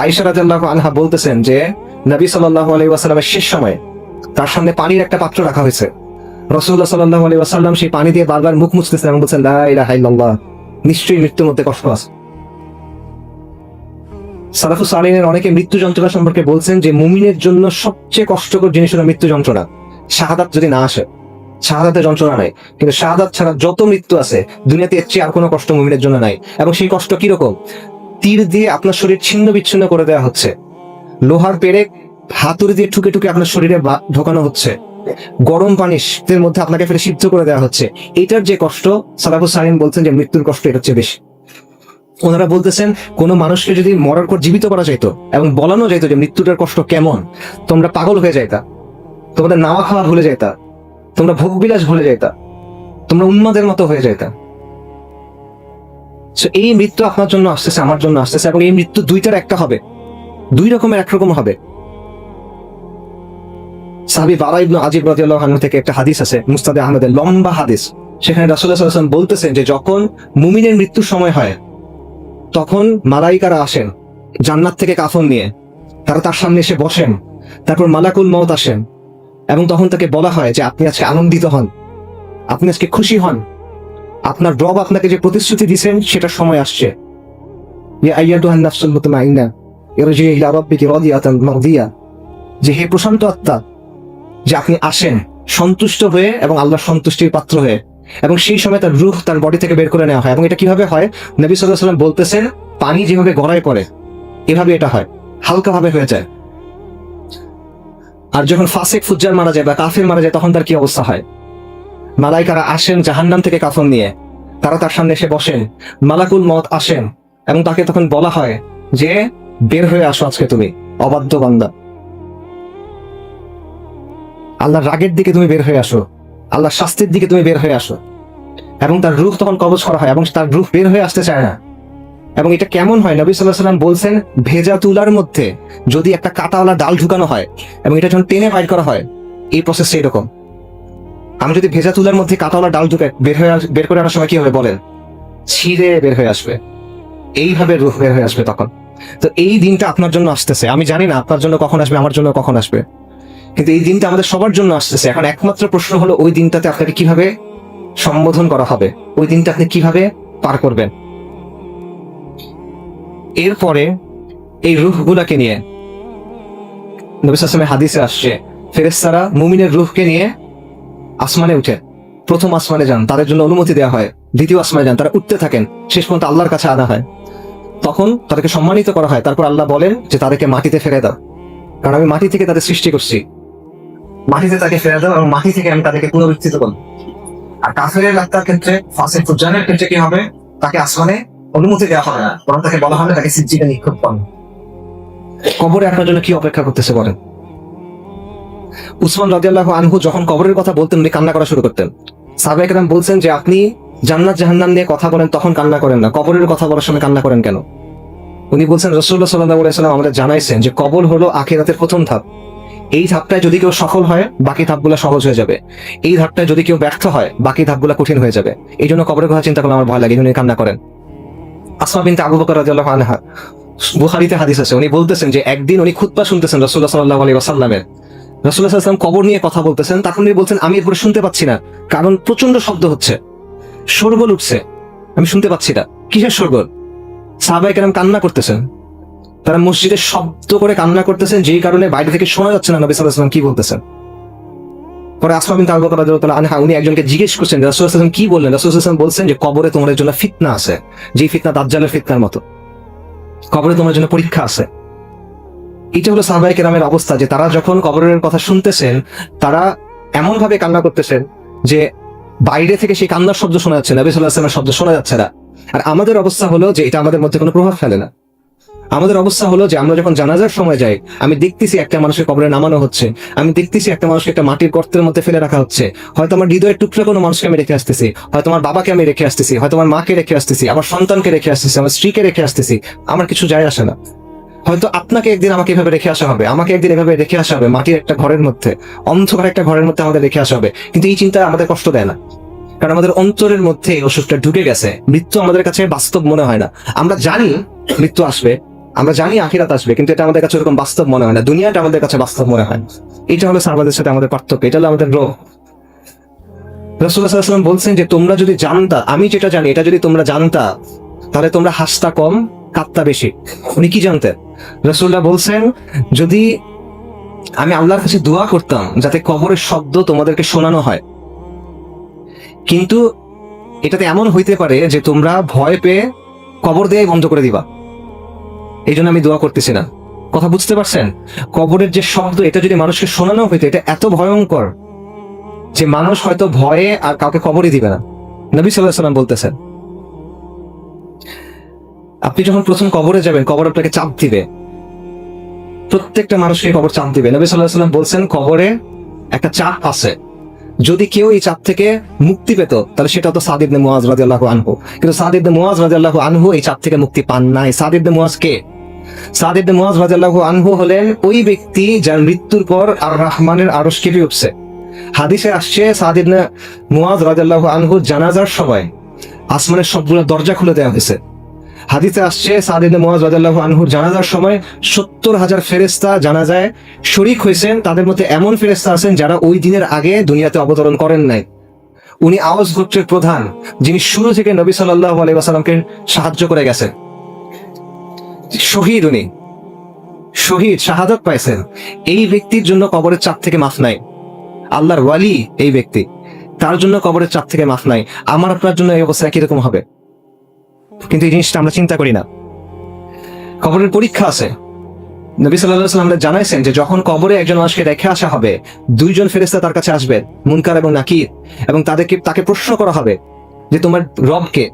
আয়েশা রাদিয়াল্লাহু আনহা বলতেছেন যে নবী সাল্লাল্লাহু আলাইহি ওয়াসাল্লামের শেষ সময়ে তার সামনে পানির একটা পাত্র রাখা হয়েছে। রাসূলুল্লাহ সাল্লাল্লাহু আলাইহি ওয়াসাল্লাম সেই পানি দিয়ে বারবার মুখ মুছতেছেন এবং বলছেন, লা ইলাহা ইল্লাল্লাহ, নিশ্চয়ই মৃত্যুর মধ্যে কষ্ট আছে। সালাফুস সালিহিনের অনেকে মৃত্যু যন্ত্রণা সম্পর্কে বলছেন যে মুমিনের জন্য সবচেয়ে কষ্টকর জিনিস হলো মৃত্যু যন্ত্রণা। শাহাদাত যদি না আসে, শাহাদাতের যন্ত্রণা নাই, কিন্তু শাহাদাত ছাড়া যত মৃত্যু আছে দুনিয়াতে এর চেয়ে আর কোনো কষ্ট মুমিনের জন্য নাই। এবং সেই কষ্ট কিরকম? তীর দিয়ে আপনার শরীর ছিন্ন বিচ্ছিন্ন করে দেওয়া হচ্ছে, লোহার পেরেক হাতুড়ি দিয়ে ঠুকে ঠুকে আপনার শরীরে ঢোকানো হচ্ছে, গরম পানির মধ্যে আপনাকে ফেলে সিদ্ধ করে দেওয়া হচ্ছে। এটার যে কষ্ট, সালাফুস সালিহিন বলছেন যে মৃত্যুর কষ্ট এটার চেয়ে বেশি। ওনারা বলতেছেন কোন মানুষকে যদি মরার পর জীবিত করা যাইতো এবং বলানো যাইতো যে মৃত্যুটার কষ্ট কেমন, তোমরা পাগল হয়ে যাইতা, তোমাদের নাওয়া খাওয়া ভুলে যাইতা, তোমরা ভোগবিলাস ভুলে যাইতা, তোমরা উন্মাদের মতো হয়ে যাইতা। এই মৃত্যু আপনার জন্য আসতেছে, আমার জন্য আসতেছে, এবং এই মৃত্যু দুইটার একটা হবে, দুই রকমের একরকম হবে। সাহাবী বারা ইবনে আজিব রাদিয়াল্লাহু আনহু থেকে একটা হাদিস আছে, মুসনাদে আহমদের লম্বা হাদিস। সেখানে রাসূলুল্লাহ সাল্লাল্লাহু আলাইহি ওয়াসাল্লাম বলতেছেন যে যখন মুমিনের মৃত্যুর সময় হয় তখন মালাইকারা আসেন জান্নাত থেকে কাফন নিয়ে, তারা তার সামনে এসে বসেন, তারপর মালাকুল মউত আসেন এবং তখন তাকে বলা হয় যে আপনি আজকে আনন্দিত হন, আপনি আজকে খুশি হন, আপনার রব আপনাকে যে প্রতিশ্রুতি দিয়েছেন সেটার সময় আসছে। ইয়া আইয়াতুহান নাফসুল মুতমাইন্না ইরজিই ইলা রাব্বিকি রাদিয়াতান মারদিয়া, যে হে প্রশান্ত আত্মা, যে আপনি আসেন সন্তুষ্ট হয়ে এবং আল্লাহর সন্তুষ্টির পাত্র হয়ে, এবং সেই সময় তার রূহ তার বডি থেকে বের করে নেওয়া হয়। এবং এটা কিভাবে হয়? নবী সাল্লাল্লাহু আলাইহি ওয়াসাল্লাম বলতেছেন পানি যেভাবে গড়ায় পড়ে এভাবে এটা হয়, হালকা ভাবে হয়ে যায়। আর যখন ফাসিক ফুজ্জার মারা যায় বা কাফির মারা যায় তখন তার কি অবস্থা হয়? মালাইকারা আসেন জাহান্নাম থেকে কাফন নিয়ে, তারা তার সামনে এসে বসেন, মালাকুল মউত আসেন এবং তাকে তখন বলা হয় যে বের হয়ে আসো আজকে তুমি অবাধ্য বান্দা, আল্লাহর রাগের দিকে তুমি বের হয়ে আসো, আল্লাহর শাস্তির দিকে তুমি বের হয়ে আসো। এবং তার রূহ তখন কবজ করা হয় এবং তার রূহ বের হয়ে আসতে চায় না। এবং এটা কেমন হয়? নবী সাল্লাল্লাহু আলাইহি ওয়াসাল্লাম বলছেন ভেজা তুলার মধ্যে যদি একটা কাঁটাওয়ালা ডাল ঢুকানো হয় এবং এটা যখন টেনে বাইর করা হয়, এই প্রসেসটা এরকম। আমি যদি ভেজা তুলার মধ্যে কাঁটাওয়ালা ডাল ঢুকে বের করে আনার সময় কি হবে বলেন? ছিঁড়ে বের হয়ে আসবে, এইভাবে রূহ বের হয়ে আসবে তখন। তো এই দিনটা আপনার জন্য আসতেছে, আমি জানি না আপনার জন্য কখন আসবে, আমার জন্য কখন আসবে, কিন্তু এই দিনটা আমাদের সবার জন্য আসতেছে। এখন একমাত্র প্রশ্ন হলো ওই দিনটাতে আপনাকে কিভাবে সম্বোধন করা হবে, ওই দিনটা আপনি কিভাবে পার করবেন। এরপরে এই রূহগুলাকে নিয়ে নবী সাল্লাল্লাহু আলাইহি ওয়াসাল্লামের হাদিসে আসছে ফেরেশতারা মুমিনের রূহকে নিয়ে আসমানে উঠে, প্রথম আসমানে যান, তাদের জন্য অনুমতি দেওয়া হয়, দ্বিতীয় আসমানে যান, তারা উঠতে থাকেন, শেষ পর্যন্ত আল্লাহর কাছে আনা হয়। তখন তাদেরকে সম্মানিত করা হয়, তারপর আল্লাহ বলেন যে তাদেরকে মাটিতে ফেলে দাও, কারণ আমি মাটি থেকে তাদের সৃষ্টি করছি, মাটিতে তাকে ফেলে দাও এবং মাটি থেকে আমি তাদেরকে পুনরুত্থিত করব। আর কাফেরের আত্মার ক্ষেত্রে, ফাসিক ফুজ্জারের ক্ষেত্রে কি হবে? তাকে আসমানে অনুমতি দেওয়া হবে না, বরং তাকে বলা হবে তাকে সিজ্জিনে নিক্ষেপ করুন। কবরে আপনার জন্য কি অপেক্ষা করতেছে বলেন? উসমান রাদিয়াল্লাহু আনহু যখন কবরের কথা বলতেন উনি কান্না করা শুরু করতেন। সাহাবায়ে কেরাম বলছেন যে আপনি জান্নাত জাহান্নাম নিয়ে কথা বলেন তখন কান্না করেন না, কবরের কথা বলার সময় কান্না করেন কেন? উনি বলছেন রাসূলুল্লাহ সাল্লাল্লাহু আলাইহি ওয়াসাল্লাম আমাদের জানাইছেন যে কবর হলো আখিরাতের প্রথম ধাপ, এই ধাপটায় যদি কেউ সফল হয় বাকি ধাপগুলো সহজ হয়ে যাবে, এই ধাপটায় যদি কেউ ব্যর্থ হয় বাকি ধাপগুলো কঠিন হয়ে যাবে। এই জন্য কবরের কথা চিন্তা করলে আমার ভয় লাগে, উনি কান্না করেন। আসমা বিনতে আবু বকর রাদিয়াল্লাহু আনহা, বুখারীতে হাদিস আছে, উনি বলতেছেন যে একদিন উনি খুতবা শুনতেছেন রাসূলুল্লাহ সাল্লাল্লাহু আলাইহি ওয়াসাল্লামের, রাসূলুল্লাহ সাল্লাল্লাহু আলাইহি ওয়াসাল্লাম কবর নিয়ে কথা বলতেছেন, তখন উনি বলছেন আমি এরপরে শুনতে পাচ্ছি না, কারণ প্রচন্ড শব্দ হচ্ছে, শোরগোল উঠছে, আমি শুনতে পাচ্ছি না। কিসের শোরগোল? সাহাবায়ে কেরাম কান্না করতেছেন, তারা মসজিদে শব্দ করে কান্না করতেছেন, যেই কারণে বাইরে থেকে শোনা যাচ্ছে না নবী সাল্লাল্লাহু আলাইহি ওয়াসাল্লাম কি বলতেছেন। পরে আসমা বিনতে আবু বকর রাদিয়াল্লাহু তাআলা আনহা উনি একজনকে জিজ্ঞেস করছেন রাসূলুল্লাহ সাল্লাল্লাহু আলাইহি ওয়াসাল্লাম কি বললেন? রাসূলুল্লাহ সাল্লাল্লাহু আলাইহি ওয়াসাল্লাম বলছেন যে কবরে তোমাদের জন্য ফিতনা আছে, যে ফিতনা দাজ্জালের ফিতনার মতো, কবরে তোমার জন্য পরীক্ষা আছে। এটা হলো সাহাবায়ে কেরামের অবস্থা, যে তারা যখন কবরের কথা শুনতেছেন তারা এমন ভাবে কান্না করতেছেন যে বাইরে থেকে সেই কান্নার শব্দ শোনা যাচ্ছে না, নবী সাল্লাল্লাহু আলাইহি ওয়াসাল্লামের শব্দ শোনা যাচ্ছে না। আর আমাদের অবস্থা হলো যে এটা আমাদের মধ্যে কোনো প্রভাব ফেলে না। আমাদের অবস্থা হলো যে আমরা যখন জানাজার সময় যাই, আমি দেখতেছি একটা মানুষকে কবরে নামানো হচ্ছে, আমি দেখতেছি একটা মানুষকে একটা মাটির গর্তের মধ্যে ফেলে রাখা হচ্ছে, হয়তো আমার হৃদয়ের টুকরা কোনো মানুষকে আমি রেখে আসতেছি, হয়তো আমার বাবাকে আমি রেখে আসতেছি, হয়তো আমার মাকে রেখে আসতেছি, আমার সন্তানকে রেখে আসতেছি, আমার স্ত্রীকে রেখে আসতেছি, আমার কিছু যায় আসে না। হয়তো আপনাকে একদিন আমাকে এভাবে রেখে আসা হবে, আমাকে একদিন এভাবে রেখে আসা হবে, মাটির একটা ঘরের মধ্যে, অন্ধকার একটা ঘরের মধ্যে আমাদের রেখে আসা হবে। কিন্তু এই চিন্তা আমাদের কষ্ট দেয় না, কারণ আমাদের অন্তরের মধ্যে ওষুধটা ঢুকে গেছে। মৃত্যু আমাদের কাছে বাস্তব মনে হয় না। আমরা জানি মৃত্যু আসবে, আমরা জানি আখিরাত আসবে, কিন্তু এটা আমাদের কাছে ওরকম বাস্তব মনে হয় না, দুনিয়াটা আমাদের কাছে বাস্তব মনে হয়। এটা হলো সাহাবাদের সাথে আমাদের পার্থক্য, এটা হলো আমাদের রোগ। রাসূলুল্লাহ সাল্লাল্লাহু আলাইহি ওয়াসাল্লাম বলছেন যে তোমরা যদি জানতা, আমি যেটা জানি এটা যদি তোমরা জানতা, তাহলে তোমরা হাসতা কম কাঁদতা বেশি। উনি কি জানতেন? রাসূলুল্লাহ বলছেন, যদি আমি আল্লাহর কাছে দোয়া করতাম যাতে কবরের শব্দ তোমাদেরকে শোনানো হয়, কিন্তু এটাতে এমন হইতে পারে যে তোমরা ভয় পেয়ে কবর দিয়ে বন্ধ করে দিবা, এই জন্য আমি দোয়া করতেছি না। কথা বুঝতে পারছেন? কবরের যে শব্দ, এটা যদি মানুষকে শোনানো হইতো, এটা এত ভয়ঙ্কর যে মানুষ হয়তো ভয়ে আর কাউকে কবরই দিবে না। নবী সাল্লাল্লাহু আলাইহি ওয়াসাল্লাম বলতেছেন, আপনি যখন প্রথম কবরে যাবেন, কবর আপনাকে চাপ দিবে, প্রত্যেকটা মানুষকে কবর চাপ দিবে। নবী সাল্লাল্লাহু আলাইহি ওয়াসাল্লাম বলছেন, কবরে একটা চাপ আছে, যদি কেউ এই চাপ থেকে মুক্তি পেত তাহলে সেটা হতো সাদ ইবনে মুআজ রাদিয়াল্লাহু আনহু। কিন্তু সাদ ইবনে মুআজ রাদিয়াল্লাহু আনহু এই চাপ থেকে মুক্তি পান নাই। সাদ ইবনে মুআজ কে? সাদ ইবনে মুআজ রাদিয়াল্লাহু আনহু হলেন ওই ব্যক্তি যার মৃত্যুর পর আর রহমানের আরশ কেঁপে উঠছে। হাদিসে আসছে, সাদ ইবনে মুআজ রাদিয়াল্লাহু আনহু জানাজার সময় আসমানের সবগুলো দরজা খুলে দেওয়া হয়েছে। হাদিসে আসছে, সাদ ইবনে মুআজ রাদিয়াল্লাহু আনহুর জানাজার সময় 70,000 ফেরেশতা জানাজায় শরীক হয়েছেন। তাদের মধ্যে এমন ফেরেশতা আছেন যারা ওই দিনের আগে দুনিয়াতে অবতরণ করেন নাই। উনি আওস গোত্রের প্রধান, যিনি শুরু থেকে নবী সাল্লাল্লাহু আলাইহি ওয়াসাল্লামকে সাহায্য করে গেছেন। শহীদ, উনি শহীদ, শাহাদাত পাইছেন। এই ব্যক্তির জন্য কবরের চাপ থেকে মাফ নাই। আল্লাহর ওয়ালি এই ব্যক্তি, তার জন্য কবরের চাপ থেকে মাফ নাই। আমার আপনার জন্য এই অবস্থা কিরকম হবে? কিন্তু এই জিনিসটা আমরা চিন্তা করি না। কবরের পরীক্ষা আছে। নবী সাল্লাল্লাহু আলাইহি ওয়াসাল্লাম জানাইছেন যে যখন কবরে একজন মানুষকে রেখে আসা হবে, দুইজন ফেরেশতা তার কাছে আসবে, মুনকার এবং নাকির, এবং তাকে প্রশ্ন করা হবে যে তোমার রব কে,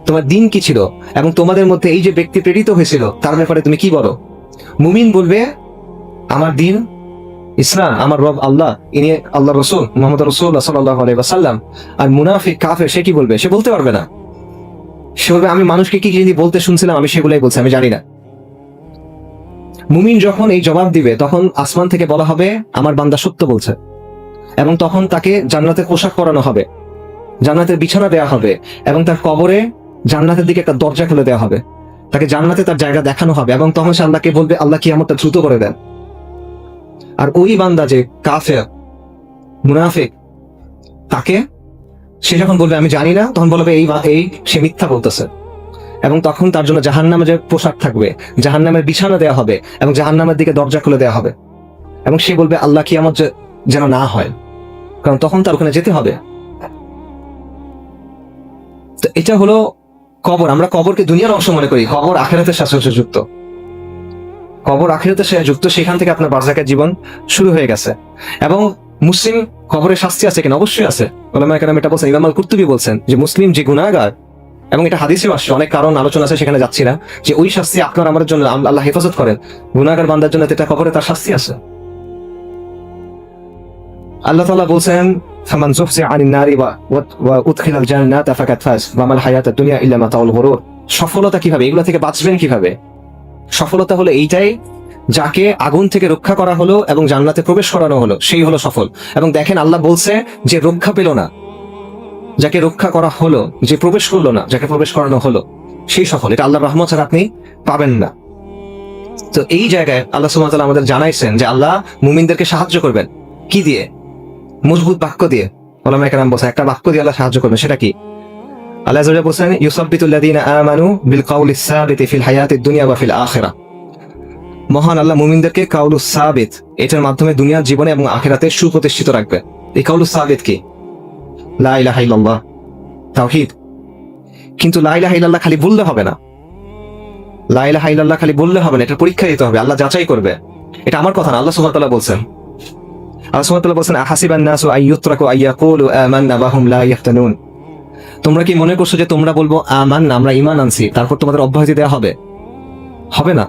তোমার দিন কি ছিল, এবং তোমাদের মধ্যে এই যে ব্যক্তি প্রেরিত হয়েছিল তার ব্যাপারে তুমি কি বলো? মুমিন বলবে, আমার দিন ইসলাম, আমার রব আল্লাহ, ইনি আল্লাহ রসুল মুহাম্মদ রাসূলুল্লাহ সাল্লাল্লাহু আলাইহি ওয়াসাল্লাম। আর মুনাফিক কাফের, সে কি বলবে? সে বলতে পারবে না। সে বলবে, আমি মানুষকে কি কি বলতে শুনছিলাম, আমি সেগুলাই বলছি, আমি জানি না। মুমিন যখন এই জবাব দিবে, তখন আসমান থেকে বলা হবে আমার বান্দা সত্য বলছে, এবং তখন তাকে জান্নাতের পোশাক পরানো হবে, জান্নাতের বিছানা দেওয়া হবে, এবং তার কবরে জান্নাতের দিকে একটা দরজা খুলে দেওয়া হবে, তাকে জান্নাতে তার জায়গা দেখানো হবে, এবং তখন সে আল্লাহকে বলবে, আল্লাহ কিয়ামতটা দ্রুত করে দেন। আর ওই বান্দা যে কাফের মুনাফিক, তাকে সে যখন বলবে আমি জানি না, তখন বলবে এই সে মিথ্যা বলতেছে, এবং তখন তার জন্য জাহান্নামের যে পোশাক থাকবে, জাহান্নামের বিছানা দেওয়া হবে, এবং জাহান্নামের দিকে দরজা খুলে দেওয়া হবে, এবং সে বলবে আল্লাহ কিয়ামত যেন না হয়, কারণ তখন তার ওখানে যেতে হবে। তো এটা হলো কবর। আমরা কবরকে দুনিয়ার অংশ মনে করি, কবর আখিরাতের সাথে যুক্ত। কবর আখিরাতের সাথে যুক্ত, সেখান থেকে আপনার বারজাকের জীবন শুরু হয়ে গেছে। এবং মুসলিম কবরের শাস্তি আছে কিনা? অবশ্যই আছে। উলামায়ে কেরাম এটা বলছেন। ইমাম আল কুরতুবী বলছেন যে মুসলিম যে গুনাহগার, এবং এটা হাদিসেও আসছে, অনেক কারণ আলোচনা আছে, সেখানে যাচ্ছি না, যে ওই শাস্তি আপনার আমাদের জন্য আল্লাহ হেফাজত করেন। গুনাহগার বান্দার জন্য এটা কবরে তার শাস্তি আছে। আল্লাহ তাআলা বলছেন, ফামান যুহজিহা আনিন নারি ওয়া উদখিলাল জান্নাতা ফাকাদ ফাজ ওয়া মাল হায়াতুদ দুনিয়া ইল্লা মাতাউল গুরুর। সফলতা কিভাবে? এগুলা থেকে বাঁচবেন কিভাবে? সফলতা হলো এইটাই, যাকে আগুন থেকে রক্ষা করা হলো এবং জান্নাতে প্রবেশ করানো হলো, সেই হলো সফল। এবং দেখেন, আল্লাহ বলছে যে রক্ষা পেল না, যাকে রক্ষা করা হলো, যে প্রবেশ করলো না, যাকে প্রবেশ করানো হলো, সেই সফল। এটা আল্লাহর রহমত ছাড়া আপনি পাবেন না। তো এই জায়গায় আল্লাহ সুবহানাহু ওয়া তাআলা আমাদের জানাইছেন যে আল্লাহ মুমিনদেরকে সাহায্য করবেন। কি দিয়ে? মজবুত বাক্য দিয়ে। উলামায়ে কেরাম বলছেন একটা বাক্য দিয়ে আল্লাহ সাহায্য করবেন। সেটা কি? আল্লাহ আযza ওয়া জাল্লা বলছেন, ইউসাব্বিতুল লাযীনা আমানু বিল কাউলিস সাবিতি ফিল হায়াতিদ দুনিয়া ওয়া ফিল আখিরাহ। মহান আল্লাহ মুমিনদেরকে কাউলুস সাবিত, এটার মাধ্যমে দুনিয়ার জীবনে এবং আখিরাতে সুপ্রতিষ্ঠিত রাখবে। এই কাউলুস সাবিত কি? লা ইলাহা ইল্লাল্লাহ, তাওহীদ। কিন্তু লা ইলাহা ইল্লাল্লাহ খালি বললে হবে না। লা ইলাহা ইল্লাল্লাহ খালি বললে হবে না, এটা পরীক্ষা দিতে হবে, আল্লাহ যাচাই করবে। এটা আমার কথা না, আল্লাহ সুবহানাহু ওয়া তাআলা বলছেন। আল্লাহ সুবহানাহু ওয়া তাআলা বলছেন, আহাসিবান নাসু আইয়ুতরাকু আইয়াকুলু আমান্না ওয়া হুম লা ইফতানুন। তোমরা কি মনে করছো যে তোমরা বলবো আমান্না, আমরা ঈমান আনছি, তারপর তোমাদের অব্যাহতি দেওয়া হবে? হবে না।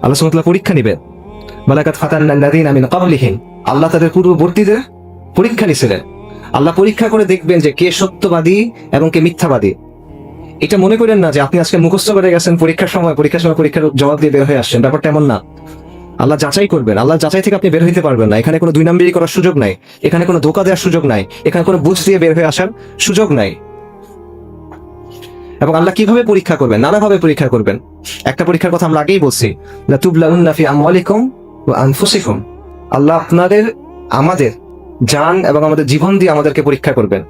আল্লাহ সুবহানাহু ওয়া তাআলা পরীক্ষা নেবেন। ওয়ালাকাদ ফাতান্না আল্লাযীনা মিন ক্বাবলিহিম, আল্লাহ তাদের পূর্ববর্তীদের পরীক্ষা নিয়েছিলেন। আল্লাহ পরীক্ষা করে দেখবেন যে কে সত্যবাদী এবং কে মিথ্যাবাদী। এটা মনে করেন না যে আপনি আজকে মুখস্থ করে গেছেন, পরীক্ষার সময় পরীক্ষার জবাব দিয়ে বের হয়ে আসছেন, ব্যাপারটা এমন না। আল্লাহ যাচাই করবেন। আল্লাহ যাচাই থেকে আপনি বের হইতে পারবেন না। এখানে কোনো দুই নম্বরই করার সুযোগ নাই, এখানে কোনো ধোঁকা দেওয়ার সুযোগ নাই, এখানে কোনো বুঝ দিয়ে বের হয়ে আসার সুযোগ নাই। এবং আল্লাহ কিভাবে পরীক্ষা করবেন? নানাভাবে পরীক্ষা করবেন। একটা পরীক্ষার কথা আমরা আগেই বলছি, লাতুবলাউন্না ফি আমওয়ালিকুম ওয়া আনফুসিকুম। আল্লাহ আপনাদের, আমাদের জান এবং আমাদের জীবন দিয়ে আমাদেরকে পরীক্ষা করবেন।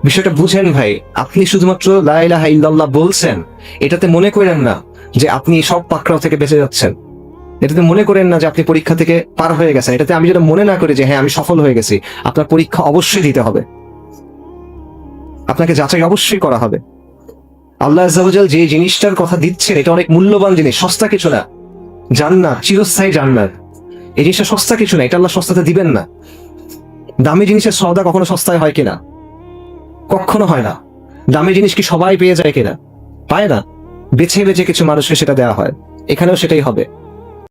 বিষয়টা বুঝেন ভাই। আপনি শুধুমাত্র লা ইলাহা ইল্লাল্লাহ বলছেন, এটাতে মনে করেন না যে আপনি সব পাকড়াও থেকে বেঁচে যাচ্ছেন। এটাতে মনে করেন না যে আপনি পরীক্ষা থেকে পার হয়ে গেছেন। এটাতে আমি যেটা মনে না করি যে হ্যাঁ আমি সফল হয়ে গেছি। আপনার পরীক্ষা অবশ্যই দিতে হবে, আপনাকে যাচাই অবশ্যই করা হবে। আল্লাহ আযজা ওয়া জাল যে জিনিসটার কথা দিচ্ছেন এটা অনেক মূল্যবান জিনিস, সস্তা কিছু না। জান্নাত, চিরস্থায়ী জান্নাত, এই জিনিসটা সস্তা কিছু না। এটা আল্লাহ সস্তাতে দিবেন না। দামি জিনিসের সওদা কখনো সস্তায় হয় কিনা? কখনো হয় না। দামি জিনিস কি সবাই পেয়ে যায় কিনা? পায় না। বেছে বেছে কিছু মানুষকে সেটা দেওয়া হয়। এখানেও সেটাই হবে।